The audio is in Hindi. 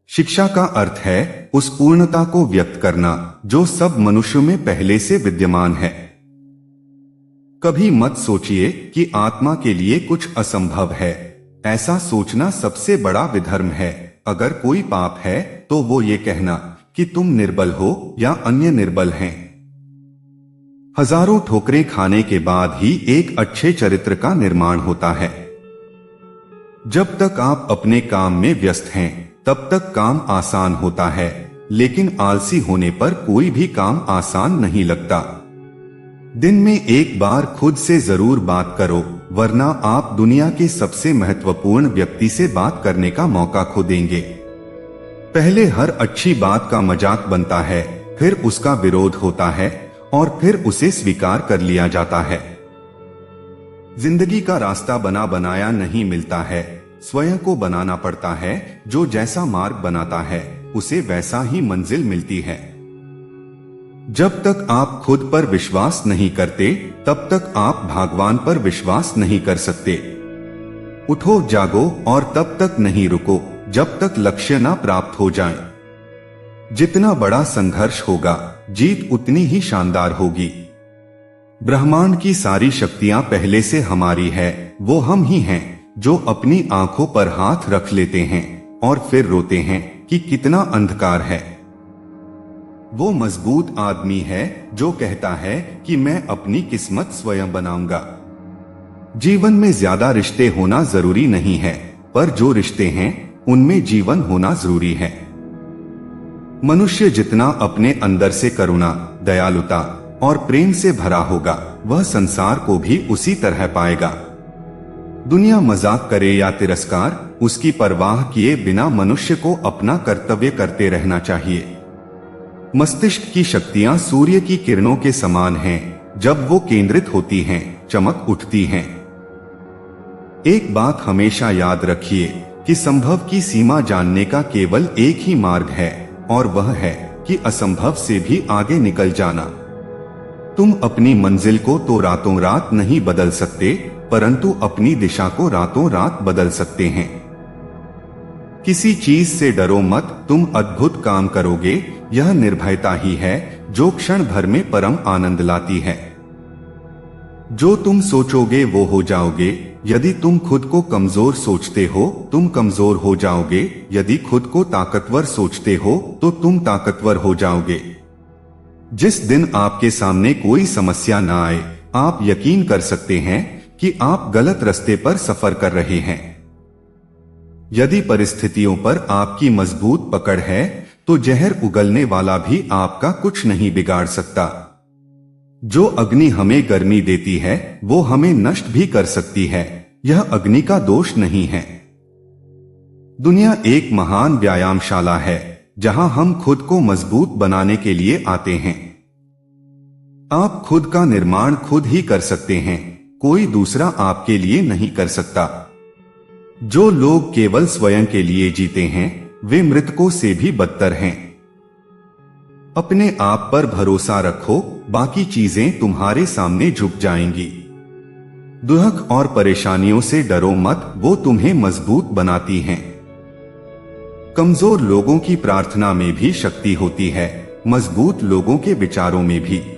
शिक्षा का अर्थ है उस पूर्णता को व्यक्त करना जो सब मनुष्यों में पहले से विद्यमान है। कभी मत सोचिए कि आत्मा के लिए कुछ असंभव है। ऐसा सोचना सबसे बड़ा विधर्म है। अगर कोई पाप है तो वो ये कहना कि तुम निर्बल हो या अन्य निर्बल हैं। हजारों ठोकरें खाने के बाद ही एक अच्छे चरित्र का निर्माण होता है। जब तक आप अपने काम में व्यस्त हैं, तब तक काम आसान होता है, लेकिन आलसी होने पर कोई भी काम आसान नहीं लगता। दिन में एक बार खुद से जरूर बात करो, वरना आप दुनिया के सबसे महत्वपूर्ण व्यक्ति से बात करने का मौका खो देंगे। पहले हर अच्छी बात का मजाक बनता है, फिर उसका विरोध होता है और फिर उसे स्वीकार कर लिया जाता है। जिंदगी का रास्ता बना बनाया नहीं मिलता है, स्वयं को बनाना पड़ता है। जो जैसा मार्ग बनाता है उसे वैसा ही मंजिल मिलती है। जब तक आप खुद पर विश्वास नहीं करते, तब तक आप भगवान पर विश्वास नहीं कर सकते। उठो जागो और तब तक नहीं रुको जब तक लक्ष्य ना प्राप्त हो जाए। जितना बड़ा संघर्ष होगा, जीत उतनी ही शानदार होगी। ब्रह्मांड की सारी शक्तियां पहले से हमारी है। वो हम ही हैं जो अपनी आंखों पर हाथ रख लेते हैं और फिर रोते हैं कि कितना अंधकार है। वो मजबूत आदमी है जो कहता है कि मैं अपनी किस्मत स्वयं बनाऊंगा। जीवन में ज्यादा रिश्ते होना जरूरी नहीं है, पर जो रिश्ते हैं उनमें जीवन होना जरूरी है। मनुष्य जितना अपने अंदर से करुणा, दयालुता और प्रेम से भरा होगा, वह संसार को भी उसी तरह पाएगा। दुनिया मजाक करे या तिरस्कार, उसकी परवाह किए बिना मनुष्य को अपना कर्तव्य करते रहना चाहिए। मस्तिष्क की शक्तियां सूर्य की किरणों के समान हैं। जब वो केंद्रित होती हैं, चमक उठती हैं। एक बात हमेशा याद रखिए कि संभव की सीमा जानने का केवल एक ही मार्ग है, और वह है कि असंभव से भी आगे निकल जाना। तुम अपनी मंजिल को तो रातों रात नहीं बदल सकते, परंतु अपनी दिशा को रातों रात बदल सकते हैं। किसी चीज से डरो मत, तुम अद्भुत काम करोगे। यह निर्भयता ही है जो क्षण भर में परम आनंद लाती है। जो तुम सोचोगे वो हो जाओगे। यदि तुम खुद को कमजोर सोचते हो, तुम कमजोर हो जाओगे। यदि खुद को ताकतवर सोचते हो तो तुम ताकतवर हो जाओगे। जिस दिन आपके सामने कोई समस्या ना आए, आप यकीन कर सकते हैं कि आप गलत रास्ते पर सफर कर रहे हैं। यदि परिस्थितियों पर आपकी मजबूत पकड़ है, तो जहर उगलने वाला भी आपका कुछ नहीं बिगाड़ सकता। जो अग्नि हमें गर्मी देती है, वो हमें नष्ट भी कर सकती है। यह अग्नि का दोष नहीं है। दुनिया एक महान व्यायामशाला है, जहां हम खुद को मजबूत बनाने के लिए आते हैं। आप खुद का निर्माण खुद ही कर सकते हैं, कोई दूसरा आपके लिए नहीं कर सकता। जो लोग केवल स्वयं के लिए जीते हैं, वे मृतकों से भी बदतर हैं। अपने आप पर भरोसा रखो, बाकी चीजें तुम्हारे सामने झुक जाएंगी। दुख और परेशानियों से डरो मत, वो तुम्हें मजबूत बनाती हैं। कमजोर लोगों की प्रार्थना में भी शक्ति होती है, मजबूत लोगों के विचारों में भी।